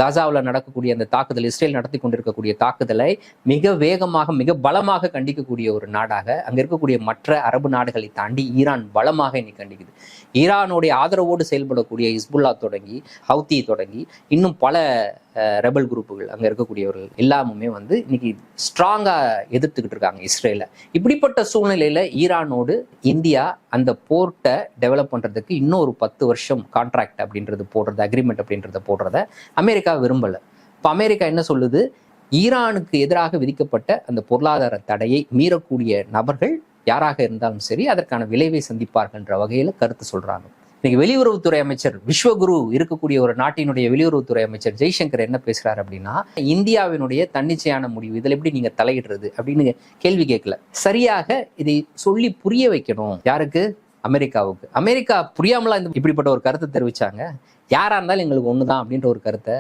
காசாவில் நடக்கக்கூடிய அந்த தாக்குதல், இஸ்ரேல் நடத்தி கொண்டிருக்கக்கூடிய தாக்குதலை மிக வேகமாக மிக பலமாக கண்டிக்கக்கூடிய ஒரு நாடாக அங்க இருக்கக்கூடிய மற்ற அரபு நாடுகளை தாண்டி ஈரான் பலமாக இன்னைக்கு கண்டிக்குது. ஈரானுடைய ஆதரவோடு செயல்படக்கூடிய ஹிஸ்புல்லா தொடங்கி ஹவுத்தி தொடங்கி இன்னும் பல ரெபல் குரூப்புகள் அங்க இருக்கக்கூடியவர்கள் எல்லாமுமே இன்னைக்கு ஸ்ட்ராங்கா எதிர்த்துக்கிட்டு இருக்காங்க இஸ்ரேலை. இப்படிப்பட்ட சூழ்நிலையில ஈரானோடு இந்தியா அந்த போர்ட்டை டெவலப் பண்றதுக்கு இன்னும் ஒரு 10 வருஷம் கான்ட்ராக்ட் அப்படின்றது போடுறது, அக்ரிமெண்ட் அப்படின்றத போடுறத அமெரிக்கா விரும்பல. இப்போ அமெரிக்கா என்ன சொல்லுது, ஈரானுக்கு எதிராக விதிக்கப்பட்ட அந்த பொருளாதார தடையை மீறக்கூடிய நபர்கள் யாராக இருந்தாலும் சரி அதற்கான விளைவை சந்திப்பார்கள்ன்ற வகையில கருத்து சொல்றாங்க. இன்னைக்கு வெளியுறவுத்துறை அமைச்சர் விஸ்வகுரு இருக்கக்கூடிய ஒரு நாட்டினுடைய வெளியுறவுத்துறை அமைச்சர் ஜெய்சங்கர் என்ன பேசுறாரு அப்படின்னா, இந்தியாவினுடைய தன்னிச்சையான முடிவு இதில் எப்படி நீங்க தலையிடுறது அப்படின்னு கேள்வி கேட்கல, சரியாக இதை சொல்லி புரிய வைக்கணும். யாருக்கு? அமெரிக்காவுக்கு. அமெரிக்கா புரியாமலா இப்படிப்பட்ட ஒரு கருத்தை தெரிவிச்சாங்க. யாரா இருந்தாலும் எங்களுக்கு ஒண்ணுதான் அப்படின்ற ஒரு கருத்தை